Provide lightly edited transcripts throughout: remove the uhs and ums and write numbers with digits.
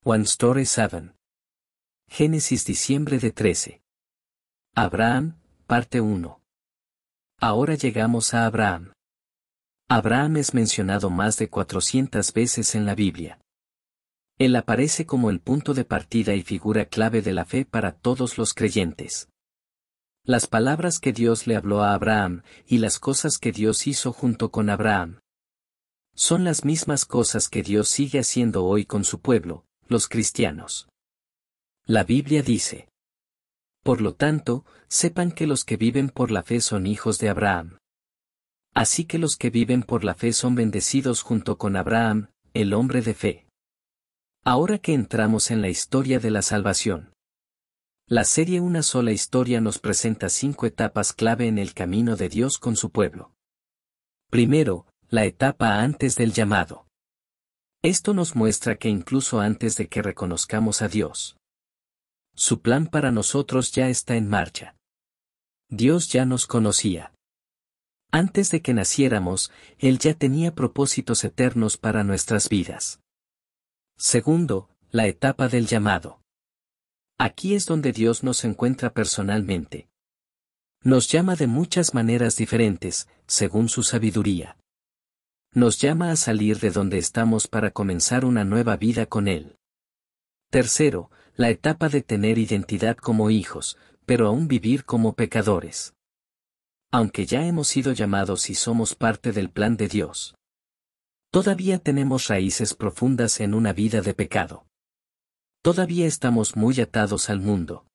One Story 7. Génesis diciembre de 13. Abraham, parte 1. Ahora llegamos a Abraham. Abraham es mencionado más de 400 veces en la Biblia. Él aparece como el punto de partida y figura clave de la fe para todos los creyentes. Las palabras que Dios le habló a Abraham y las cosas que Dios hizo junto con Abraham son las mismas cosas que Dios sigue haciendo hoy con su pueblo, los cristianos. La Biblia dice: por lo tanto, sepan que los que viven por la fe son hijos de Abraham. Así que los que viven por la fe son bendecidos junto con Abraham, el hombre de fe. Ahora que entramos en la historia de la salvación. La serie Una sola historia nos presenta 5 etapas clave en el camino de Dios con su pueblo. Primero, la etapa antes del llamado. Esto nos muestra que incluso antes de que reconozcamos a Dios, su plan para nosotros ya está en marcha. Dios ya nos conocía. Antes de que naciéramos, Él ya tenía propósitos eternos para nuestras vidas. Segundo, la etapa del llamado. Aquí es donde Dios nos encuentra personalmente. Nos llama de muchas maneras diferentes, según su sabiduría. Nos llama a salir de donde estamos para comenzar una nueva vida con Él. Tercero, la etapa de tener identidad como hijos, pero aún vivir como pecadores. Aunque ya hemos sido llamados y somos parte del plan de Dios, todavía tenemos raíces profundas en una vida de pecado. Todavía estamos muy atados al mundo.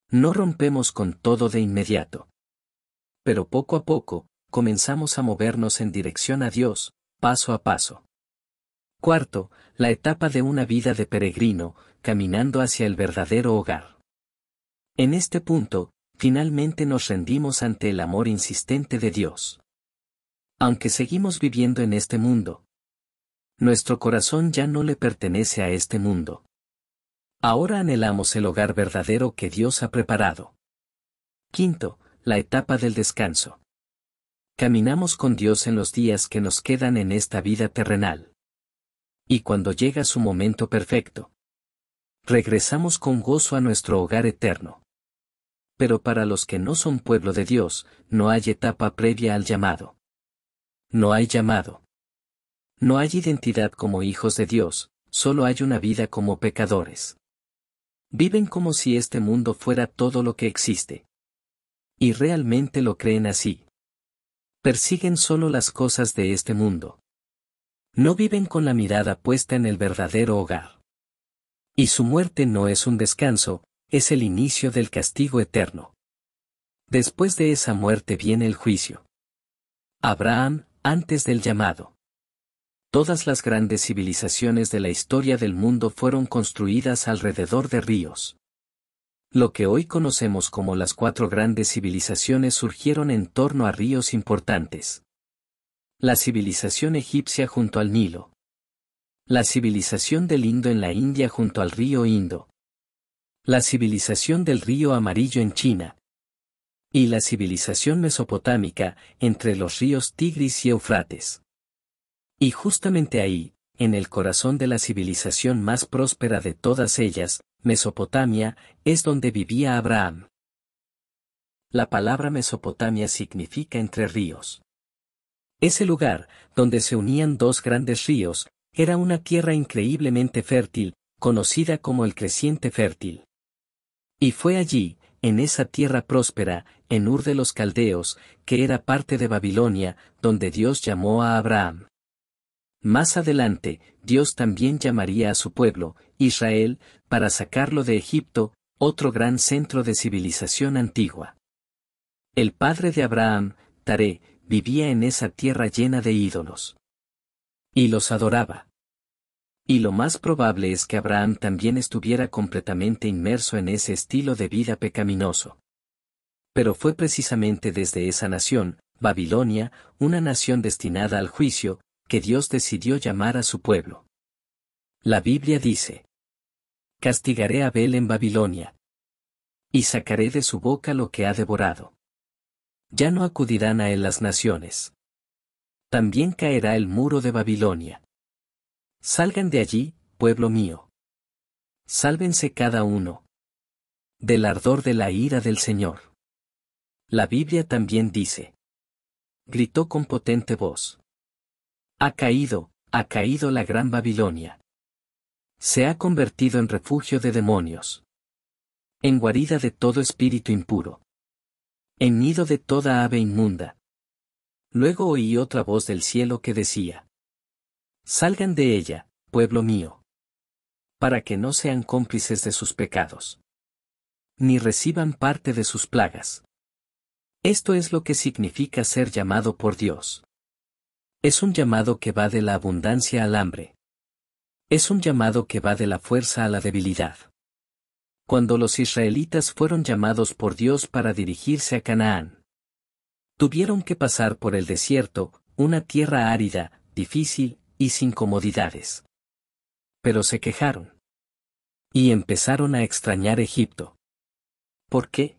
No rompemos con todo de inmediato. Pero poco a poco, comenzamos a movernos en dirección a Dios, paso a paso. Cuarto, la etapa de una vida de peregrino, caminando hacia el verdadero hogar. En este punto, finalmente nos rendimos ante el amor insistente de Dios. Aunque seguimos viviendo en este mundo, nuestro corazón ya no le pertenece a este mundo. Ahora anhelamos el hogar verdadero que Dios ha preparado. Quinto, la etapa del descanso. Caminamos con Dios en los días que nos quedan en esta vida terrenal. Y cuando llega su momento perfecto, regresamos con gozo a nuestro hogar eterno. Pero para los que no son pueblo de Dios, no hay etapa previa al llamado. No hay llamado. No hay identidad como hijos de Dios, solo hay una vida como pecadores. Viven como si este mundo fuera todo lo que existe. Y realmente lo creen así. Persiguen solo las cosas de este mundo. No viven con la mirada puesta en el verdadero hogar. Y su muerte no es un descanso, es el inicio del castigo eterno. Después de esa muerte viene el juicio. Abraham, antes del llamado. Todas las grandes civilizaciones de la historia del mundo fueron construidas alrededor de ríos. Lo que hoy conocemos como las 4 grandes civilizaciones surgieron en torno a ríos importantes. La civilización egipcia junto al Nilo. La civilización del Indo en la India junto al río Indo. La civilización del río Amarillo en China. Y la civilización mesopotámica, entre los ríos Tigris y Éufrates. Y justamente ahí, en el corazón de la civilización más próspera de todas ellas, Mesopotamia, es donde vivía Abraham. La palabra Mesopotamia significa entre ríos. Ese lugar, donde se unían 2 grandes ríos, era una tierra increíblemente fértil, conocida como el creciente fértil. Y fue allí, en esa tierra próspera, en Ur de los Caldeos, que era parte de Babilonia, donde Dios llamó a Abraham. Más adelante, Dios también llamaría a su pueblo, Israel, para sacarlo de Egipto, otro gran centro de civilización antigua. El padre de Abraham, Taré, vivía en esa tierra llena de ídolos. Y los adoraba. Y lo más probable es que Abraham también estuviera completamente inmerso en ese estilo de vida pecaminoso. Pero fue precisamente desde esa nación, Babilonia, una nación destinada al juicio, que Dios decidió llamar a su pueblo. La Biblia dice: castigaré a Bel en Babilonia. Y sacaré de su boca lo que ha devorado. Ya no acudirán a él las naciones. También caerá el muro de Babilonia. Salgan de allí, pueblo mío. Sálvense cada uno del ardor de la ira del Señor. La Biblia también dice. Gritó con potente voz. Ha caído la gran Babilonia. Se ha convertido en refugio de demonios. En guarida de todo espíritu impuro. En nido de toda ave inmunda. Luego oí otra voz del cielo que decía. Salgan de ella, pueblo mío. Para que no sean cómplices de sus pecados. Ni reciban parte de sus plagas. Esto es lo que significa ser llamado por Dios. Es un llamado que va de la abundancia al hambre. Es un llamado que va de la fuerza a la debilidad. Cuando los israelitas fueron llamados por Dios para dirigirse a Canaán, tuvieron que pasar por el desierto, una tierra árida, difícil y sin comodidades. Pero se quejaron. Y empezaron a extrañar Egipto. ¿Por qué?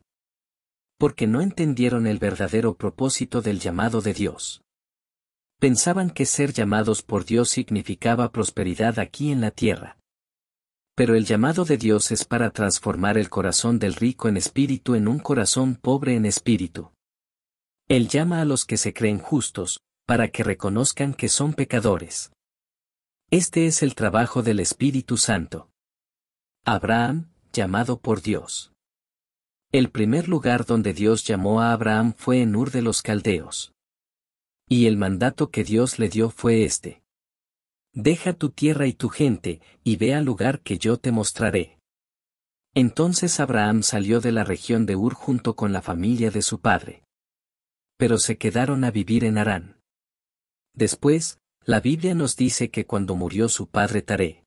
Porque no entendieron el verdadero propósito del llamado de Dios. Pensaban que ser llamados por Dios significaba prosperidad aquí en la tierra. Pero el llamado de Dios es para transformar el corazón del rico en espíritu en un corazón pobre en espíritu. Él llama a los que se creen justos, para que reconozcan que son pecadores. Este es el trabajo del Espíritu Santo. Abraham, llamado por Dios. El primer lugar donde Dios llamó a Abraham fue en Ur de los Caldeos. Y el mandato que Dios le dio fue este. Deja tu tierra y tu gente, y ve al lugar que yo te mostraré. Entonces Abraham salió de la región de Ur junto con la familia de su padre. Pero se quedaron a vivir en Harán. Después, la Biblia nos dice que cuando murió su padre Taré,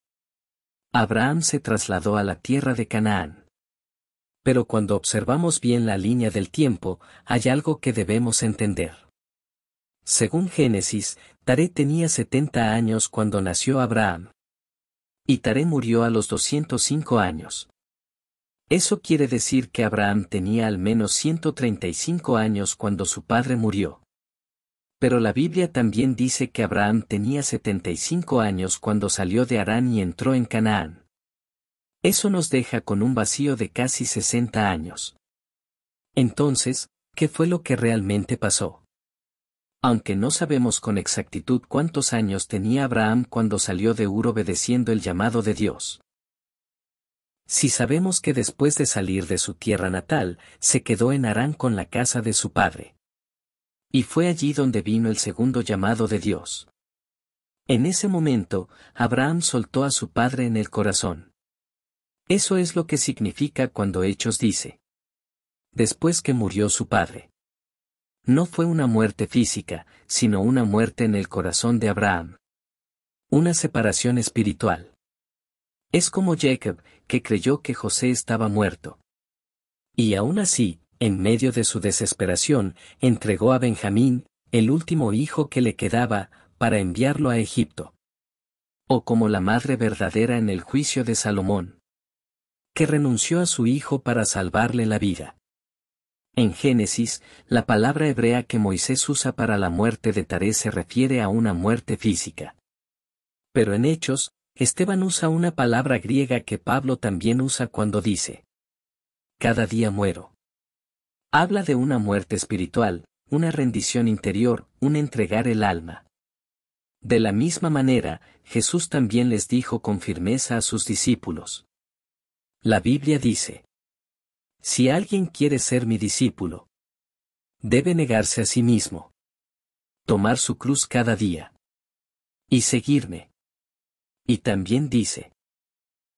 Abraham se trasladó a la tierra de Canaán. Pero cuando observamos bien la línea del tiempo, hay algo que debemos entender. Según Génesis, Taré tenía 70 años cuando nació Abraham. Y Taré murió a los 205 años. Eso quiere decir que Abraham tenía al menos 135 años cuando su padre murió. Pero la Biblia también dice que Abraham tenía 75 años cuando salió de Harán y entró en Canaán. Eso nos deja con un vacío de casi 60 años. Entonces, ¿qué fue lo que realmente pasó? Aunque no sabemos con exactitud cuántos años tenía Abraham cuando salió de Ur obedeciendo el llamado de Dios. Sí sabemos que después de salir de su tierra natal, se quedó en Harán con la casa de su padre. Y fue allí donde vino el segundo llamado de Dios. En ese momento, Abraham soltó a su padre en el corazón. Eso es lo que significa cuando Hechos dice. Después que murió su padre. No fue una muerte física, sino una muerte en el corazón de Abraham. Una separación espiritual. Es como Jacob, que creyó que José estaba muerto. Y aún así, en medio de su desesperación, entregó a Benjamín, el último hijo que le quedaba, para enviarlo a Egipto. O como la madre verdadera en el juicio de Salomón, que renunció a su hijo para salvarle la vida. En Génesis, la palabra hebrea que Moisés usa para la muerte de Taré se refiere a una muerte física. Pero en Hechos, Esteban usa una palabra griega que Pablo también usa cuando dice: cada día muero. Habla de una muerte espiritual, una rendición interior, un entregar el alma. De la misma manera, Jesús también les dijo con firmeza a sus discípulos. La Biblia dice: si alguien quiere ser mi discípulo, debe negarse a sí mismo, tomar su cruz cada día y seguirme. Y también dice: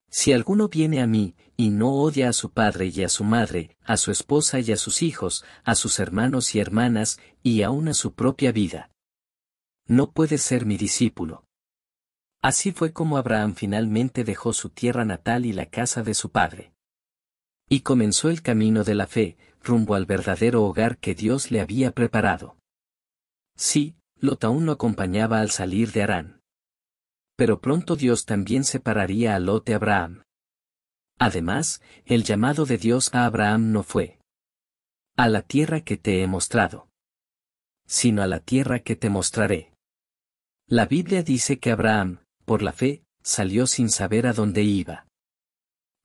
si alguno viene a mí, y no odia a su padre y a su madre, a su esposa y a sus hijos, a sus hermanos y hermanas, y aun a su propia vida, no puede ser mi discípulo. Así fue como Abraham finalmente dejó su tierra natal y la casa de su padre. Y comenzó el camino de la fe, rumbo al verdadero hogar que Dios le había preparado. Sí, Lot aún lo acompañaba al salir de Harán. Pero pronto Dios también separaría a Lot de Abraham. Además, el llamado de Dios a Abraham no fue a la tierra que te he mostrado, sino a la tierra que te mostraré. La Biblia dice que Abraham, por la fe, salió sin saber a dónde iba.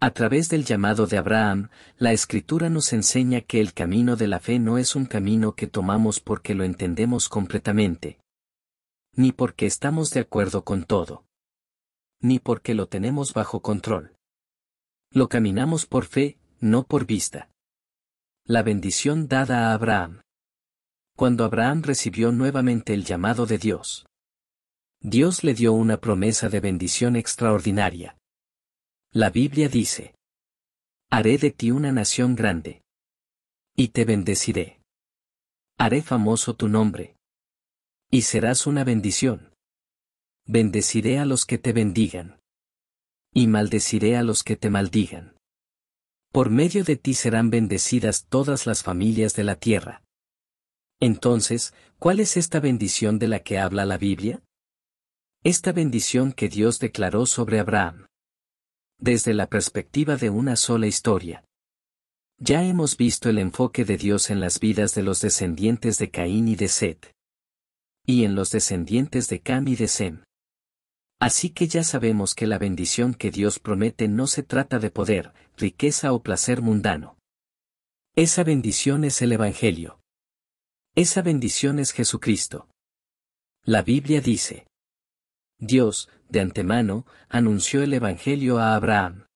A través del llamado de Abraham, la Escritura nos enseña que el camino de la fe no es un camino que tomamos porque lo entendemos completamente, ni porque estamos de acuerdo con todo, ni porque lo tenemos bajo control. Lo caminamos por fe, no por vista. La bendición dada a Abraham. Cuando Abraham recibió nuevamente el llamado de Dios, Dios le dio una promesa de bendición extraordinaria. La Biblia dice: haré de ti una nación grande, y te bendeciré. Haré famoso tu nombre, y serás una bendición. Bendeciré a los que te bendigan, y maldeciré a los que te maldigan. Por medio de ti serán bendecidas todas las familias de la tierra. Entonces, ¿cuál es esta bendición de la que habla la Biblia? Esta bendición que Dios declaró sobre Abraham. Desde la perspectiva de una sola historia. Ya hemos visto el enfoque de Dios en las vidas de los descendientes de Caín y de Set. Y en los descendientes de Cam y de Sem. Así que ya sabemos que la bendición que Dios promete no se trata de poder, riqueza o placer mundano. Esa bendición es el Evangelio. Esa bendición es Jesucristo. La Biblia dice: Dios, de antemano, anunció el Evangelio a Abraham.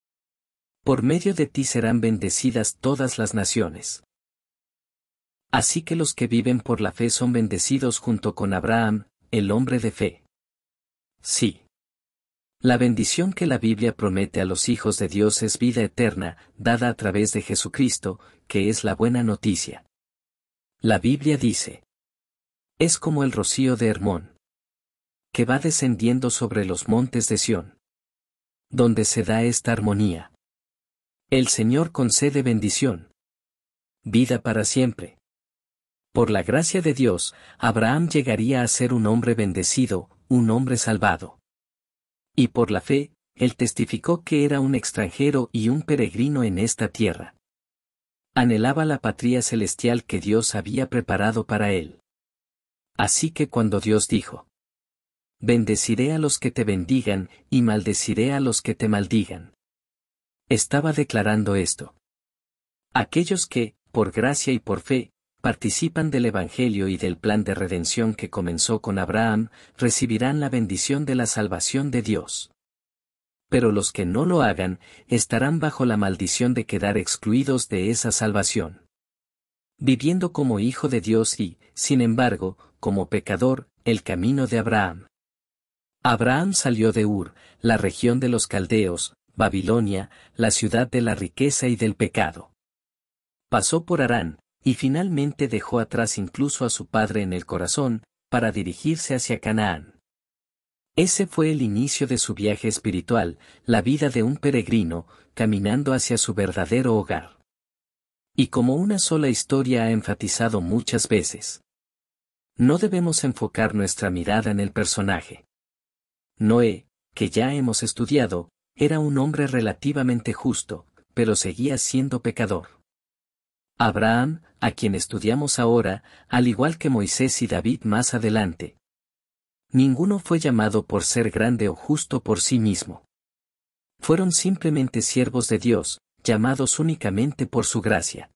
Por medio de ti serán bendecidas todas las naciones. Así que los que viven por la fe son bendecidos junto con Abraham, el hombre de fe. Sí. La bendición que la Biblia promete a los hijos de Dios es vida eterna, dada a través de Jesucristo, que es la buena noticia. La Biblia dice: es como el rocío de Hermón, que va descendiendo sobre los montes de Sión, donde se da esta armonía. El Señor concede bendición, vida para siempre. Por la gracia de Dios, Abraham llegaría a ser un hombre bendecido, un hombre salvado. Y por la fe, él testificó que era un extranjero y un peregrino en esta tierra. Anhelaba la patria celestial que Dios había preparado para él. Así que cuando Dios dijo: bendeciré a los que te bendigan, y maldeciré a los que te maldigan, estaba declarando esto. Aquellos que, por gracia y por fe, participan del Evangelio y del plan de redención que comenzó con Abraham, recibirán la bendición de la salvación de Dios. Pero los que no lo hagan, estarán bajo la maldición de quedar excluidos de esa salvación. Viviendo como hijo de Dios y, sin embargo, como pecador, el camino de Abraham. Abraham salió de Ur, la región de los caldeos, Babilonia, la ciudad de la riqueza y del pecado. Pasó por Harán, y finalmente dejó atrás incluso a su padre en el corazón, para dirigirse hacia Canaán. Ese fue el inicio de su viaje espiritual, la vida de un peregrino, caminando hacia su verdadero hogar. Y como una sola historia ha enfatizado muchas veces, no debemos enfocar nuestra mirada en el personaje. Noé, que ya hemos estudiado, era un hombre relativamente justo, pero seguía siendo pecador. Abraham, a quien estudiamos ahora, al igual que Moisés y David más adelante. Ninguno fue llamado por ser grande o justo por sí mismo. Fueron simplemente siervos de Dios, llamados únicamente por su gracia.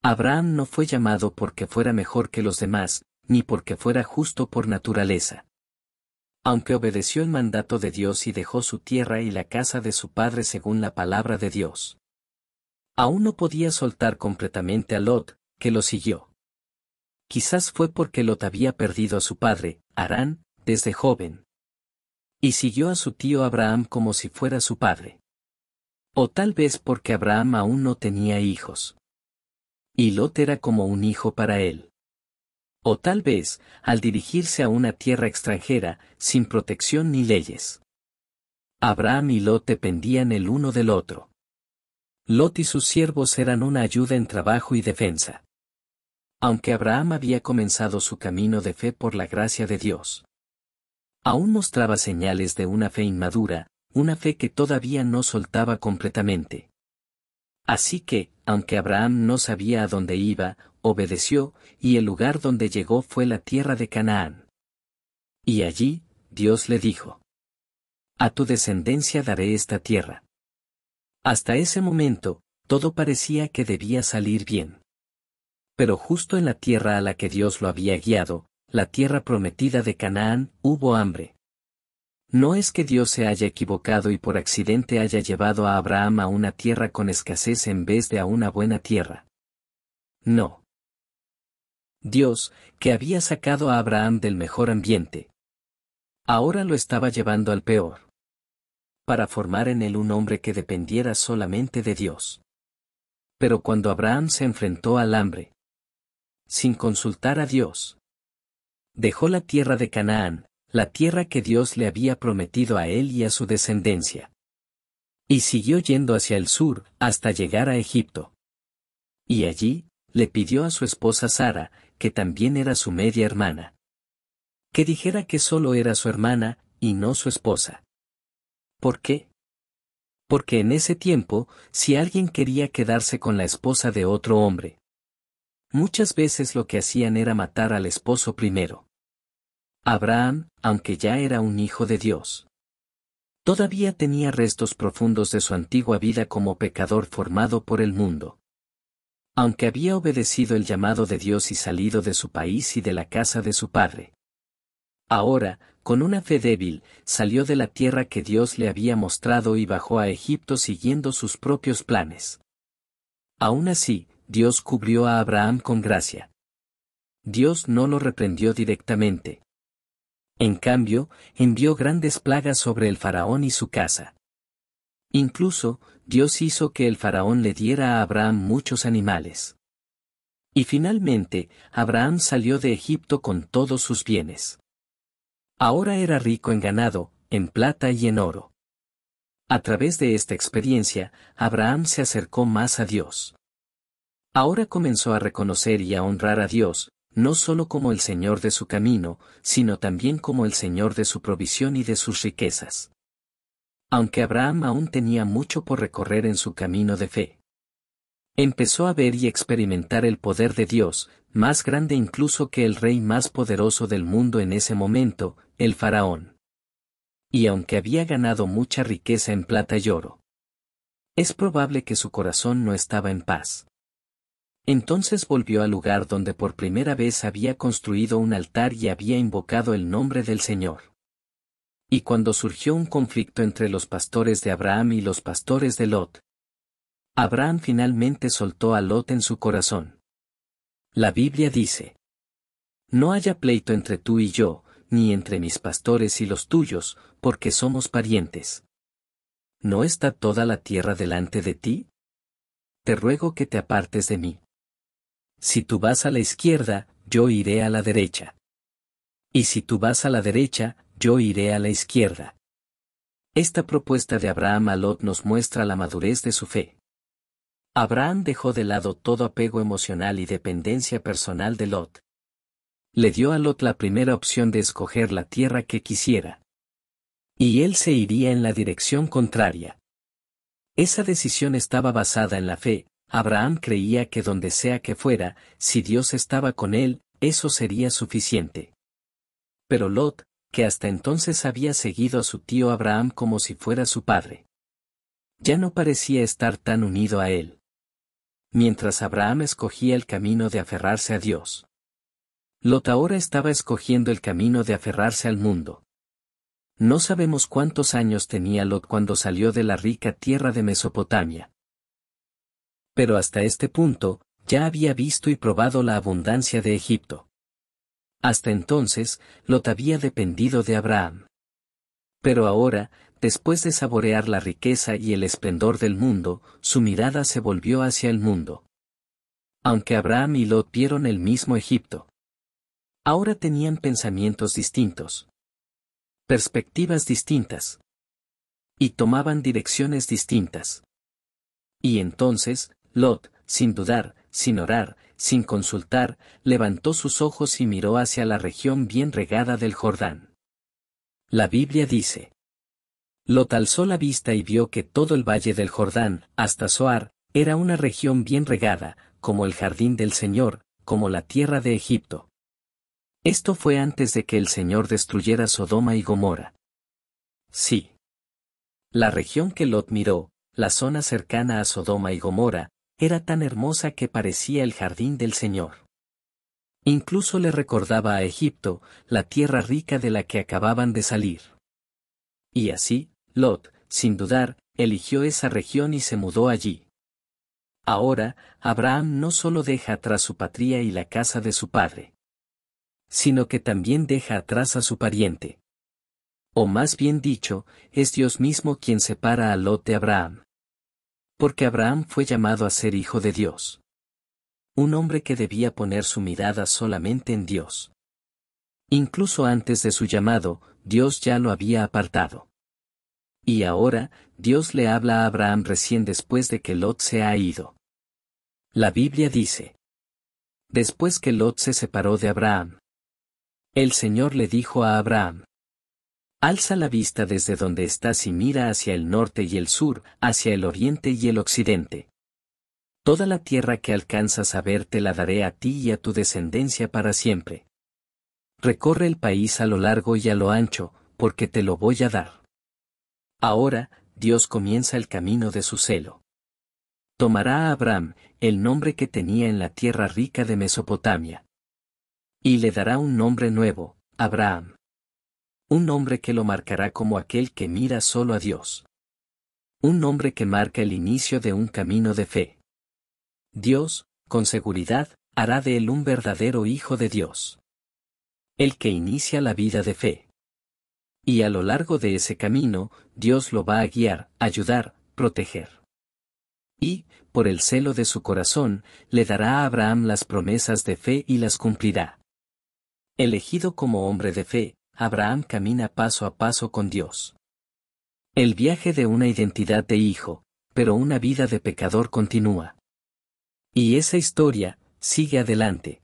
Abraham no fue llamado porque fuera mejor que los demás, ni porque fuera justo por naturaleza. Aunque obedeció el mandato de Dios y dejó su tierra y la casa de su padre según la palabra de Dios, aún no podía soltar completamente a Lot, que lo siguió. Quizás fue porque Lot había perdido a su padre, Harán, desde joven. Y siguió a su tío Abraham como si fuera su padre. O tal vez porque Abraham aún no tenía hijos. Y Lot era como un hijo para él. O tal vez, al dirigirse a una tierra extranjera, sin protección ni leyes. Abraham y Lot dependían el uno del otro. Lot y sus siervos eran una ayuda en trabajo y defensa. Aunque Abraham había comenzado su camino de fe por la gracia de Dios, aún mostraba señales de una fe inmadura, una fe que todavía no soltaba completamente. Así que, aunque Abraham no sabía a dónde iba, obedeció, y el lugar donde llegó fue la tierra de Canaán. Y allí, Dios le dijo: a tu descendencia daré esta tierra. Hasta ese momento, todo parecía que debía salir bien. Pero justo en la tierra a la que Dios lo había guiado, la tierra prometida de Canaán, hubo hambre. No es que Dios se haya equivocado y por accidente haya llevado a Abraham a una tierra con escasez en vez de a una buena tierra. No. Dios, que había sacado a Abraham del mejor ambiente, ahora lo estaba llevando al peor. Para formar en él un hombre que dependiera solamente de Dios. Pero cuando Abraham se enfrentó al hambre, sin consultar a Dios, dejó la tierra de Canaán, la tierra que Dios le había prometido a él y a su descendencia. Y siguió yendo hacia el sur, hasta llegar a Egipto. Y allí, le pidió a su esposa Sara, que también era su media hermana, que dijera que solo era su hermana, y no su esposa. ¿Por qué? Porque en ese tiempo, si alguien quería quedarse con la esposa de otro hombre, muchas veces lo que hacían era matar al esposo primero. Abraham, aunque ya era un hijo de Dios, todavía tenía restos profundos de su antigua vida como pecador formado por el mundo. Aunque había obedecido el llamado de Dios y salido de su país y de la casa de su padre, ahora, con una fe débil, salió de la tierra que Dios le había mostrado y bajó a Egipto siguiendo sus propios planes. Aún así, Dios cubrió a Abraham con gracia. Dios no lo reprendió directamente. En cambio, envió grandes plagas sobre el faraón y su casa. Incluso, Dios hizo que el faraón le diera a Abraham muchos animales. Y finalmente, Abraham salió de Egipto con todos sus bienes. Ahora era rico en ganado, en plata y en oro. A través de esta experiencia, Abraham se acercó más a Dios. Ahora comenzó a reconocer y a honrar a Dios, no solo como el Señor de su camino, sino también como el Señor de su provisión y de sus riquezas. Aunque Abraham aún tenía mucho por recorrer en su camino de fe, empezó a ver y experimentar el poder de Dios, más grande incluso que el rey más poderoso del mundo en ese momento, el faraón. Y aunque había ganado mucha riqueza en plata y oro, es probable que su corazón no estaba en paz. Entonces volvió al lugar donde por primera vez había construido un altar y había invocado el nombre del Señor. Y cuando surgió un conflicto entre los pastores de Abraham y los pastores de Lot, Abraham finalmente soltó a Lot en su corazón. La Biblia dice: no haya pleito entre tú y yo, ni entre mis pastores y los tuyos, porque somos parientes. ¿No está toda la tierra delante de ti? Te ruego que te apartes de mí. Si tú vas a la izquierda, yo iré a la derecha. Y si tú vas a la derecha, yo iré a la izquierda. Esta propuesta de Abraham a Lot nos muestra la madurez de su fe. Abraham dejó de lado todo apego emocional y dependencia personal de Lot. Le dio a Lot la primera opción de escoger la tierra que quisiera. Y él se iría en la dirección contraria. Esa decisión estaba basada en la fe. Abraham creía que donde sea que fuera, si Dios estaba con él, eso sería suficiente. Pero Lot, que hasta entonces había seguido a su tío Abraham como si fuera su padre, ya no parecía estar tan unido a él. Mientras Abraham escogía el camino de aferrarse a Dios, Lot ahora estaba escogiendo el camino de aferrarse al mundo. No sabemos cuántos años tenía Lot cuando salió de la rica tierra de Mesopotamia. Pero hasta este punto, ya había visto y probado la abundancia de Egipto. Hasta entonces, Lot había dependido de Abraham. Pero ahora, después de saborear la riqueza y el esplendor del mundo, su mirada se volvió hacia el mundo. Aunque Abraham y Lot vieron el mismo Egipto, ahora tenían pensamientos distintos, perspectivas distintas, y tomaban direcciones distintas. Y entonces, Lot, sin dudar, sin orar, sin consultar, levantó sus ojos y miró hacia la región bien regada del Jordán. La Biblia dice: Lot alzó la vista y vio que todo el valle del Jordán, hasta Zoar, era una región bien regada, como el jardín del Señor, como la tierra de Egipto. Esto fue antes de que el Señor destruyera Sodoma y Gomorra. Sí. La región que Lot miró, La zona cercana a Sodoma y Gomorra era tan hermosa que parecía el jardín del Señor. Incluso le recordaba a Egipto, la tierra rica de la que acababan de salir. Y así, Lot, sin dudar, eligió esa región y se mudó allí. Ahora, Abraham no solo deja atrás su patria y la casa de su padre, sino que también deja atrás a su pariente. O más bien dicho, es Dios mismo quien separa a Lot de Abraham. Porque Abraham fue llamado a ser hijo de Dios. Un hombre que debía poner su mirada solamente en Dios. Incluso antes de su llamado, Dios ya lo había apartado. Y ahora, Dios le habla a Abraham recién después de que Lot se ha ido. La Biblia dice: después que Lot se separó de Abraham, el Señor le dijo a Abraham: alza la vista desde donde estás y mira hacia el norte y el sur, hacia el oriente y el occidente. Toda la tierra que alcanzas a ver te la daré a ti y a tu descendencia para siempre. Recorre el país a lo largo y a lo ancho, porque te lo voy a dar. Ahora, Dios comienza el camino de su celo. Tomará a Abraham, el nombre que tenía en la tierra rica de Mesopotamia. Y le dará un nombre nuevo, Abraham. Un nombre que lo marcará como aquel que mira solo a Dios. Un nombre que marca el inicio de un camino de fe. Dios, con seguridad, hará de él un verdadero hijo de Dios. El que inicia la vida de fe. Y a lo largo de ese camino, Dios lo va a guiar, ayudar, proteger. Y, por el celo de su corazón, le dará a Abraham las promesas de fe y las cumplirá. Elegido como hombre de fe, Abraham camina paso a paso con Dios. El viaje de una identidad de hijo, pero una vida de pecador continúa. Y esa historia, sigue adelante.